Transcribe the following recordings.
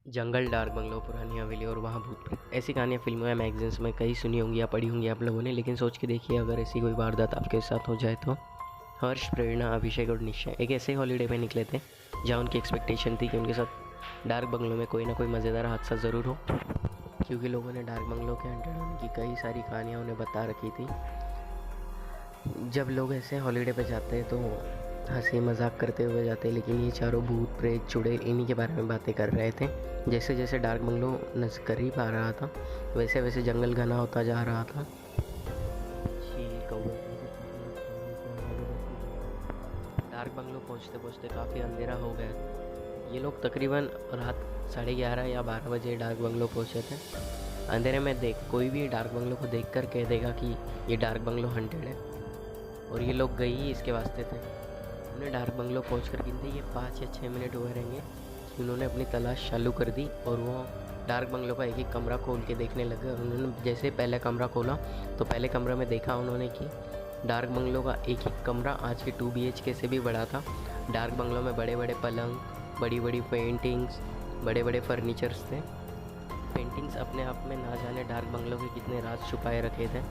जंगल, dark bungalow, पुरानी हवेली और वहाँ भूत प्रेत। ऐसी कहानियाँ फिल्मों या मैगज़ीन्स में कई सुनी होंगी या पढ़ी होंगी आप लोगों ने, लेकिन सोच के देखिए अगर ऐसी कोई वारदात आपके साथ हो जाए तो। हर्ष, प्रेरणा, अभिषेक और निश्चय एक ऐसे हॉलीडे पे निकले थे जहाँ उनकी एक्सपेक्टेशन थी कि उनके साथ डार्क बंगलो में कोई ना कोई मज़ेदार हादसा ज़रूर हो, क्योंकि लोगों ने डार्क बंगलो के हंटेड होने की कई सारी कहानियाँ उन्हें बता रखी थी। जब लोग ऐसे हॉलीडे पे जाते हैं तो हंसी मजाक करते हुए जाते हैं, लेकिन ये चारों भूत प्रेत चुड़ैल इन्हीं के बारे में बातें कर रहे थे। जैसे जैसे डार्क बंगलो करीब आ रहा था वैसे वैसे जंगल घना होता जा रहा था। चील, कौवे, डार्क बंगलो पहुंचते पहुंचते काफ़ी अंधेरा हो गया। ये लोग तकरीबन रात 11:30 या 12 बजे डार्क बंगलो पहुंचे थे। अंधेरे में कोई भी डार्क बंगलो को देखकर कह देगा कि ये डार्क बंगलो हंटेड है, और ये लोग गई ही इसके वास्ते थे। उन्हें डार्क बंगलो पहुँच कर गिनते ये 5 या 6 मिनट हुए रहेंगे कि उन्होंने अपनी तलाश चालू कर दी और वो डार्क बंगलो का एक एक कमरा खोल के देखने लगे। और उन्होंने जैसे पहले कमरा खोला तो पहले कमरे में देखा उन्होंने कि डार्क बंगलो का एक एक कमरा आज के 2 BHK से भी बड़ा था। डार्क बंगलो में बड़े बड़े पलंग, बड़ी बड़ी पेंटिंग्स, बड़े बड़े फर्नीचर्स थे। पेंटिंग्स अपने आप में ना जाने डार्क बंगलो के कितने राज छुपाए रखे थे।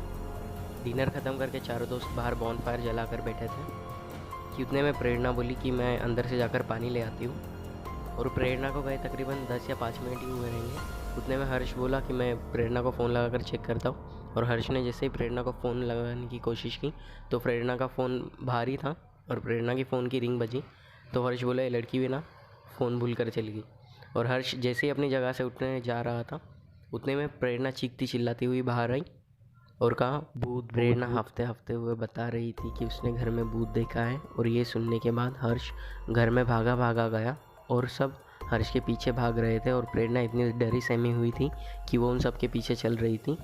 डिनर ख़त्म करके चारों दोस्त बाहर बॉनफायर जला कर बैठे थे कि उतने में प्रेरणा बोली कि मैं अंदर से जाकर पानी ले आती हूँ, और प्रेरणा को गए तकरीबन 10 या 5 मिनट ही हुए रहेंगे। उतने में हर्ष बोला कि मैं प्रेरणा को फ़ोन लगाकर चेक करता हूँ, और हर्ष ने जैसे ही प्रेरणा को फ़ोन लगाने की कोशिश की तो प्रेरणा का फ़ोन भारी था और प्रेरणा की फ़ोन की रिंग बजी। तो हर्ष बोला ये लड़की भी ना फ़ोन भूल कर चली गई, और हर्ष जैसे ही अपनी जगह से उठने जा रहा था उतने में प्रेरणा चीखती चिल्लाती हुई बाहर आई और कहा भूत। प्रेरणा हफ्ते हफ्ते हुए बता रही थी कि उसने घर में भूत देखा है, और ये सुनने के बाद हर्ष घर में भागा भागा गया और सब हर्ष के पीछे भाग रहे थे, और प्रेरणा इतनी डरी सहमी हुई थी कि वो उन सब के पीछे चल रही थी।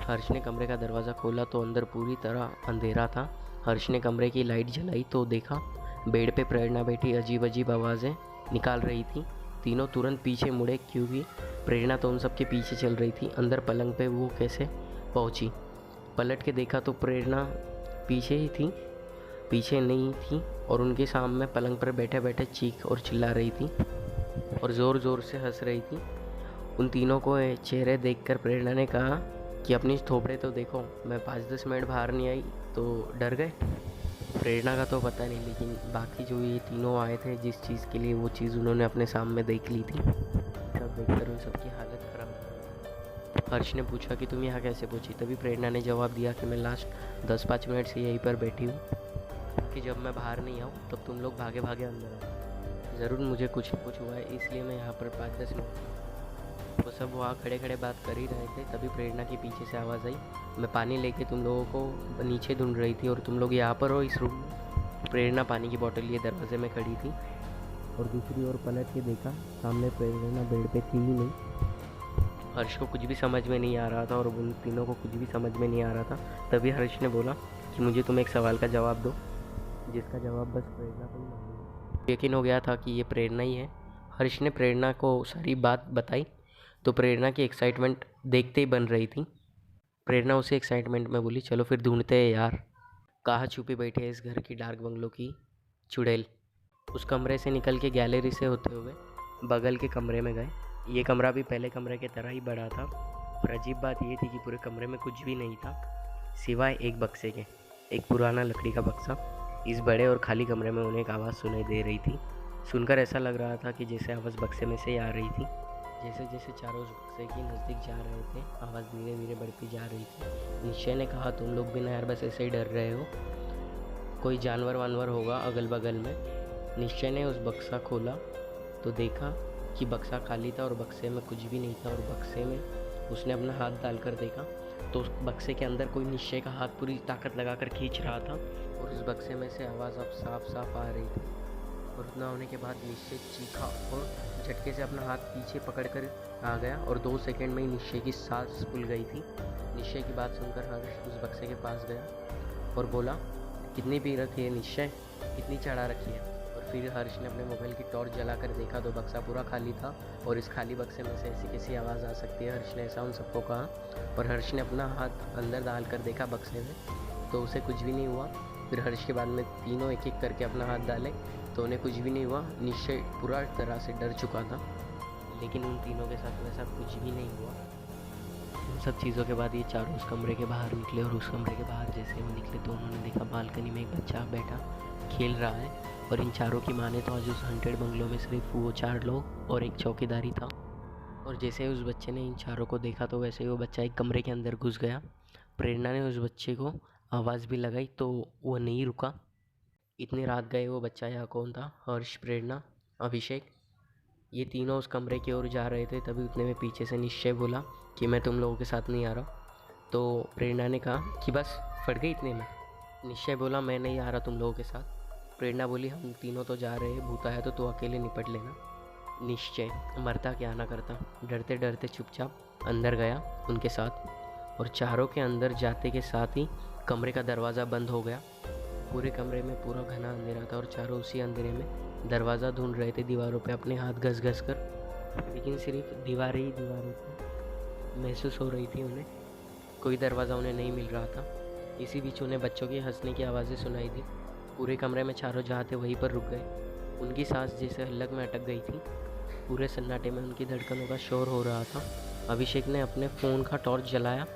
हर्ष ने कमरे का दरवाज़ा खोला तो अंदर पूरी तरह अंधेरा था। हर्ष ने कमरे की लाइट जलाई तो देखा बेड पे प्रेरणा बैठी अजीब अजीब आवाज़ें निकाल रही थी। तीनों तुरंत पीछे मुड़े क्योंकि प्रेरणा तो उन सब के पीछे चल रही थी। अंदर पलंग पे वो कैसे पहुंची? पलट के देखा तो प्रेरणा पीछे ही थी, पीछे नहीं थी, और उनके सामने पलंग पर बैठे बैठे चीख और चिल्ला रही थी और ज़ोर ज़ोर से हंस रही थी। उन तीनों को चेहरे देखकर प्रेरणा ने कहा कि अपनी थोपड़े तो देखो, मैं 5-10 मिनट बाहर नहीं आई तो डर गए। प्रेरणा का तो पता नहीं, लेकिन बाकी जो ये तीनों आए थे जिस चीज़ के लिए, वो चीज़ उन्होंने अपने सामने देख ली थी। तब देखकर उन सबकी हालत ख़राब। हर्ष ने पूछा कि तुम यहाँ कैसे पहुँची? तभी प्रेरणा ने जवाब दिया कि मैं लास्ट 10-5 मिनट से यहीं पर बैठी हूँ, कि जब मैं बाहर नहीं आऊँ तब तुम लोग भागे भागे अंदर आओ। ज़रूर मुझे कुछ न कुछ हुआ है, इसलिए मैं यहाँ पर 5-10 मिनट। वो सब वहाँ खड़े खड़े बात कर ही रहे थे, तभी प्रेरणा के पीछे से आवाज़ आई, मैं पानी लेके तुम लोगों को नीचे ढूंढ रही थी और तुम लोग यहाँ पर हो इस रूम में। प्रेरणा पानी की बोतल लिए दरवाजे में खड़ी थी, और दूसरी ओर पलट के देखा सामने प्रेरणा बेड पे थी ही नहीं। हर्ष को कुछ भी समझ में नहीं आ रहा था और उन तीनों को कुछ भी समझ में नहीं आ रहा था। तभी हर्ष ने बोला कि मुझे तुम एक सवाल का जवाब दो, जिसका जवाब बस प्रेरणा को ही मालूम है। यकीन हो गया था कि ये प्रेरणा ही है। हर्ष ने प्रेरणा को सारी बात बताई तो प्रेरणा की एक्साइटमेंट देखते ही बन रही थी। प्रेरणा उसे एक्साइटमेंट में बोली चलो फिर ढूंढते हैं यार, कहाँ छुपी बैठी है इस घर की डार्क बंगलो की चुड़ैल। उस कमरे से निकल के गैलरी से होते हुए बगल के कमरे में गए। ये कमरा भी पहले कमरे की तरह ही बड़ा था, पर अजीब बात ये थी कि पूरे कमरे में कुछ भी नहीं था सिवाय एक बक्से के, एक पुराना लकड़ी का बक्सा। इस बड़े और खाली कमरे में उन्हें एक आवाज़ सुनाई दे रही थी। सुनकर ऐसा लग रहा था कि जैसे आवाज़ बक्से में से आ रही थी। जैसे जैसे चारों उस बक्से के नज़दीक जा रहे थे आवाज़ धीरे धीरे बढ़ती जा रही थी। निश्चय ने कहा तुम लोग भी ना यार बस ऐसे ही डर रहे हो, कोई जानवर वानवर होगा अगल बगल में। निश्चय ने उस बक्सा खोला तो देखा कि बक्सा खाली था और बक्से में कुछ भी नहीं था, और बक्से में उसने अपना हाथ डालकर देखा तो उस बक्से के अंदर कोई निश्चय का हाथ पूरी ताकत लगाकर खींच रहा था, और उस बक्से में से आवाज़ अब साफ साफ आ रही थी। और उतना होने के बाद निश्चय चीखा और झटके से अपना हाथ पीछे पकड़कर आ गया, और 2 सेकंड में ही निश्चय की सांस फूल गई थी। निश्चय की बात सुनकर हर्ष उस बक्से के पास गया और बोला कितनी पी रखी है निश्चय, कितनी चढ़ा रखी है? और फिर हर्ष ने अपने मोबाइल की टॉर्च जलाकर देखा तो बक्सा पूरा खाली था, और इस खाली बक्से में से ऐसी कैसी आवाज़ आ सकती है? हर्ष ने ऐसा उन सबको कहा, और हर्ष ने अपना हाथ अंदर डाल कर देखा बक्से में तो उसे कुछ भी नहीं हुआ। फिर हर्ष के बाद में तीनों एक एक करके अपना हाथ डाले तो उन्हें कुछ भी नहीं हुआ। निश्चय पूरा तरह से डर चुका था। लेकिन उन तीनों के साथ वैसा कुछ भी नहीं हुआ। उन सब चीज़ों के बाद ये चारों उस कमरे के बाहर निकले, और उस कमरे के बाहर जैसे वो निकले तो उन्होंने देखा बालकनी में एक बच्चा बैठा खेल रहा है। और इन चारों की माने तो आज उस हंटेड बंगलों में सिर्फ वो 4 लोग और एक चौकीदारी था। और जैसे ही उस बच्चे ने इन चारों को देखा तो वैसे ही वो बच्चा एक कमरे के अंदर घुस गया। प्रेरणा ने उस बच्चे को आवाज़ भी लगाई तो वो नहीं रुका। इतनी रात गए वो बच्चा यहाँ कौन था? हर्ष, प्रेरणा, अभिषेक, ये तीनों उस कमरे की ओर जा रहे थे। तभी उतने में पीछे से निश्चय बोला कि मैं तुम लोगों के साथ नहीं आ रहा। तो प्रेरणा ने कहा कि बस फट गई इतने में। निश्चय बोला मैं नहीं आ रहा तुम लोगों के साथ। प्रेरणा बोली हम तीनों तो जा रहे हैं, भूत आया तो तू अकेले निपट लेना। निश्चय मरता क्या ना करता, डरते डरते चुपचाप अंदर गया उनके साथ। और चारों के अंदर जाते के साथ ही कमरे का दरवाज़ा बंद हो गया। पूरे कमरे में पूरा घना अंधेरा था और चारों उसी अंधेरे में दरवाज़ा ढूंढ रहे थे दीवारों पे अपने हाथ घस घस कर। लेकिन सिर्फ दीवारें ही दीवारें थी, महसूस हो रही थी उन्हें। कोई दरवाज़ा उन्हें नहीं मिल रहा था। इसी बीच उन्हें बच्चों की हंसने की आवाज़ें सुनाई दी। पूरे कमरे में चारों जहाँ थे वहीं पर रुक गए। उनकी सांस जैसे हलक में अटक गई थी। पूरे सन्नाटे में उनकी धड़कनों का शोर हो रहा था। अभिषेक ने अपने फ़ोन का टॉर्च जलाया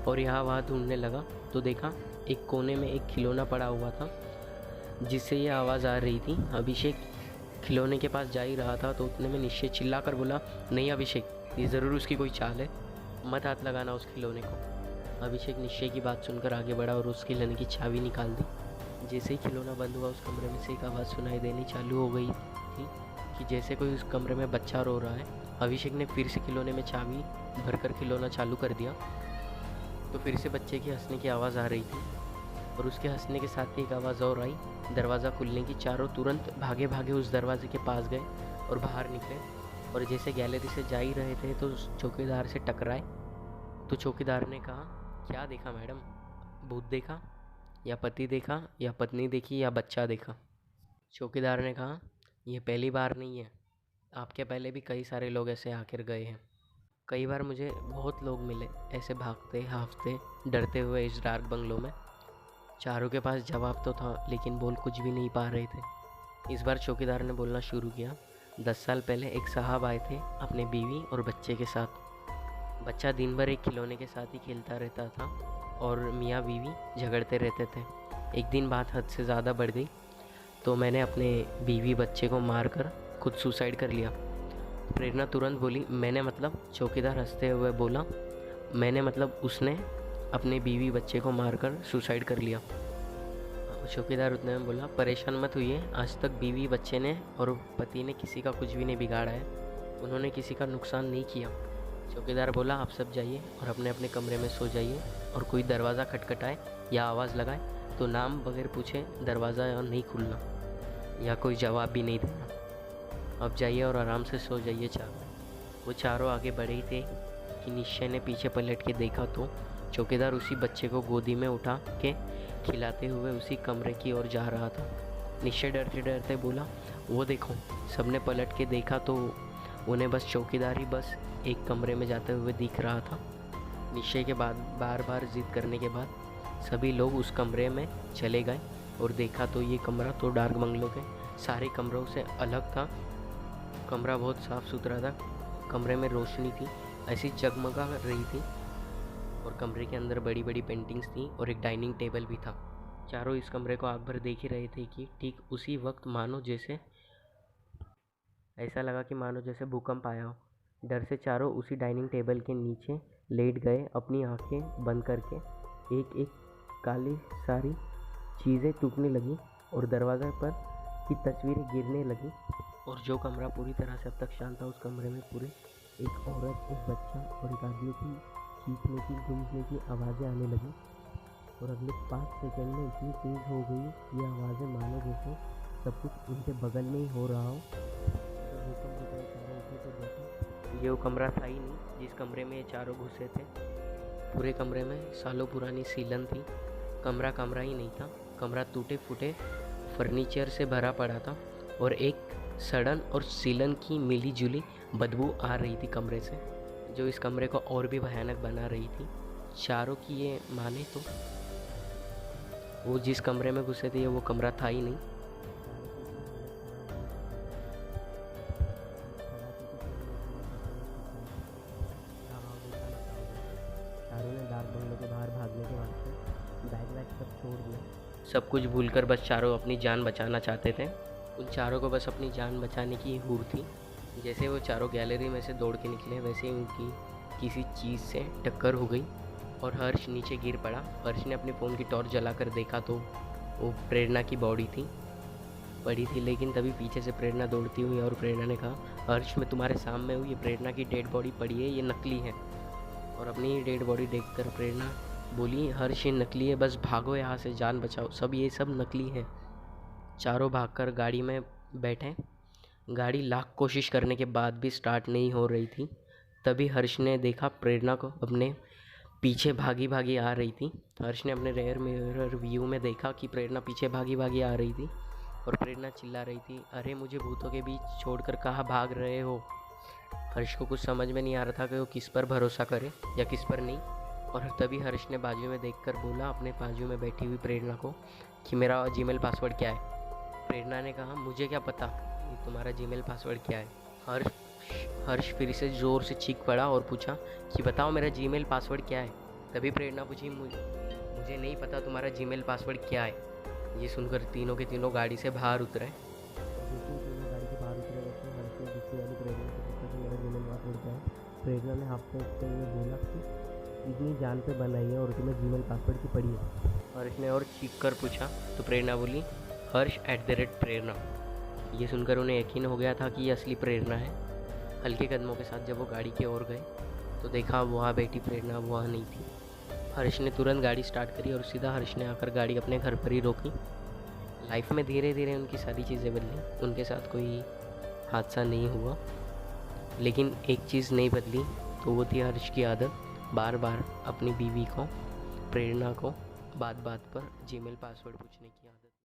और यहाँ वहाँ ढूंढने लगा तो देखा एक कोने में एक खिलौना पड़ा हुआ था जिससे ये आवाज़ आ रही थी। अभिषेक खिलौने के पास जा ही रहा था तो उतने में निश्चय चिल्ला कर बोला, नहीं अभिषेक, ये ज़रूर उसकी कोई चाल है, मत हाथ लगाना उस खिलौने को। अभिषेक निश्चय की बात सुनकर आगे बढ़ा और उस खिलौने की चाबी निकाल दी। जैसे ही खिलौना बंद हुआ उस कमरे में से एक आवाज़ सुनाई देनी चालू हो गई थी कि जैसे कोई उस कमरे में बच्चा रो रहा है। अभिषेक ने फिर से खिलौने में चाबी भरकर खिलौना चालू कर दिया तो फिर से बच्चे की हंसने की आवाज़ आ रही थी। और उसके हंसने के साथ ही एक आवाज़ और आई दरवाज़ा खुलने की। चारों तुरंत भागे भागे उस दरवाजे के पास गए और बाहर निकले। और जैसे गैलरी से जा ही रहे थे तो चौकीदार से टकराए। तो चौकीदार ने कहा, क्या देखा मैडम? भूत देखा या पति देखा या पत्नी देखी या बच्चा देखा? चौकीदार ने कहा, यह पहली बार नहीं है, आपके पहले भी कई सारे लोग ऐसे आकर गए हैं। कई बार मुझे बहुत लोग मिले ऐसे भागते हाफते डरते हुए इस डार्क बंगलों में। चारों के पास जवाब तो था लेकिन बोल कुछ भी नहीं पा रहे थे। इस बार चौकीदार ने बोलना शुरू किया। 10 साल पहले एक साहब आए थे अपने बीवी और बच्चे के साथ। बच्चा दिन भर एक खिलौने के साथ ही खेलता रहता था और मियाँ बीवी झगड़ते रहते थे। एक दिन बात हद से ज़्यादा बढ़ गई तो मैंने अपने बीवी बच्चे को मारकर खुद सुसाइड कर लिया। प्रेरणा तुरंत बोली, मैंने मतलब? चौकीदार हंसते हुए बोला, मैंने मतलब उसने अपने बीवी बच्चे को मारकर सुसाइड कर लिया। चौकीदार उतने में बोला, परेशान मत हुई, आज तक बीवी बच्चे ने और पति ने किसी का कुछ भी नहीं बिगाड़ा है, उन्होंने किसी का नुकसान नहीं किया। चौकीदार बोला, आप सब जाइए और अपने अपने कमरे में सो जाइए और कोई दरवाज़ा खटखटाए या आवाज़ लगाए तो नाम बगैर पूछे दरवाज़ा नहीं खुलना या कोई जवाब भी नहीं देना। अब जाइए और आराम से सो जाइए चारों। वो चारों आगे बढ़े ही थे कि निश्चय ने पीछे पलट के देखा तो चौकीदार उसी बच्चे को गोदी में उठा के खिलाते हुए उसी कमरे की ओर जा रहा था। निश्चय डरते डरते बोला, वो देखो। सबने पलट के देखा तो उन्हें बस चौकीदार ही बस एक कमरे में जाते हुए दिख रहा था। निश्चय के बाद बार बार जिद करने के बाद सभी लोग उस कमरे में चले गए और देखा तो ये कमरा तो डार्क बंगलों के सारे कमरों से अलग था। कमरा बहुत साफ़ सुथरा था, कमरे में रोशनी थी, ऐसी जगमगा रही थी और कमरे के अंदर बड़ी बड़ी पेंटिंग्स थी और एक डाइनिंग टेबल भी था। चारों इस कमरे को आग भर देख ही रहे थे कि ठीक उसी वक्त मानो जैसे ऐसा लगा कि मानो जैसे भूकंप आया हो। डर से चारों उसी डाइनिंग टेबल के नीचे लेट गए, अपनी आंखें बंद करके। एक एक काली सारी चीज़ें टूटने लगी और दरवाजे पर की तस्वीरें गिरने लगी। और जो कमरा पूरी तरह से अब तक शांत था उस कमरे में पूरे एक औरत, एक बच्चा और एक आदमी की चीखने की गूंजने की आवाज़ें आने लगी। और अगले 5 सेकंड में इतनी तेज़ हो गई ये आवाज़ें मानो जैसे सब कुछ उनके बगल में ही हो रहा हो। ये वो कमरा था ही नहीं जिस कमरे में ये चारों घुसे थे। पूरे कमरे में सालों पुरानी सीलन थी। कमरा कमरा ही नहीं था, कमरा टूटे फूटे फर्नीचर से भरा पड़ा था और एक सड़न और सीलन की मिली जुली बदबू आ रही थी कमरे से, जो इस कमरे को और भी भयानक बना रही थी। चारों की ये माने तो वो जिस कमरे में घुसे थे वो कमरा था ही नहीं। बैग वैग सब छोड़ दिया, सब कुछ भूलकर बस चारों अपनी जान बचाना चाहते थे। उन चारों को बस अपनी जान बचाने की हुर थी। जैसे वो चारों गैलरी में से दौड़ के निकले वैसे ही उनकी किसी चीज़ से टक्कर हो गई और हर्ष नीचे गिर पड़ा। हर्ष ने अपने फ़ोन की टॉर्च जलाकर देखा तो वो प्रेरणा की बॉडी थी पड़ी थी, लेकिन तभी पीछे से प्रेरणा दौड़ती हुई और प्रेरणा ने कहा, हर्ष मैं तुम्हारे सामने हूँ, ये प्रेरणा की डेड बॉडी पड़ी है, ये नकली है। और अपनी डेड बॉडी देखकर प्रेरणा बोली, हर्ष ये नकली है, बस भागो यहाँ से, जान बचाओ, सब ये सब नकली है। चारों भागकर गाड़ी में बैठे। गाड़ी लाख कोशिश करने के बाद भी स्टार्ट नहीं हो रही थी। तभी हर्ष ने देखा प्रेरणा को अपने पीछे भागी भागी आ रही थी। हर्ष ने अपने रेयर मिरर व्यू में देखा कि प्रेरणा पीछे भागी भागी आ रही थी और प्रेरणा चिल्ला रही थी, अरे मुझे भूतों के बीच छोड़कर कहाँ भाग रहे हो। हर्ष को कुछ समझ में नहीं आ रहा था कि वो किस पर भरोसा करे या किस पर नहीं। और तभी हर्ष ने बाजू में देखकर बोला अपने बाजू में बैठी हुई प्रेरणा को कि मेरा जीमेल पासवर्ड क्या है। प्रेरणा ने कहा, मुझे क्या पता कि तुम्हारा जीमेल पासवर्ड क्या है। हर्ष फिर से ज़ोर से चीख पड़ा और पूछा कि बताओ मेरा जीमेल पासवर्ड क्या है। तभी प्रेरणा पूछी, मुझे नहीं पता तुम्हारा जीमेल पासवर्ड क्या है। ये सुनकर तीनों के तीनों गाड़ी से बाहर उतरे। गाड़ी से बाहर उतरे वैसे हर्ष ने गुस्से वाली प्रेरणा से पूछा कि मेरा जीमेल पासवर्ड क्या है। प्रेरणा ने हफ्ते हुए बोला कि इतनी जान पे बनाई है और तुम्हें जीमेल पासवर्ड की पड़ी है। हर्ष ने और चीख कर पूछा तो प्रेरणा बोली, हर्ष @प्रेरणा। ये सुनकर उन्हें यकीन हो गया था कि ये असली प्रेरणा है। हल्के कदमों के साथ जब वो गाड़ी की ओर गए तो देखा वहाँ बैठी प्रेरणा वहाँ नहीं थी। हर्ष ने तुरंत गाड़ी स्टार्ट करी और सीधा हर्ष ने आकर गाड़ी अपने घर पर ही रोकी। लाइफ में धीरे धीरे उनकी सारी चीज़ें बदली, उनके साथ कोई हादसा नहीं हुआ, लेकिन एक चीज़ नहीं बदली, तो वो थी हर्ष की आदत बार बार अपनी बीवी को, प्रेरणा को बात बात पर जीमेल पासवर्ड पूछने की आदत।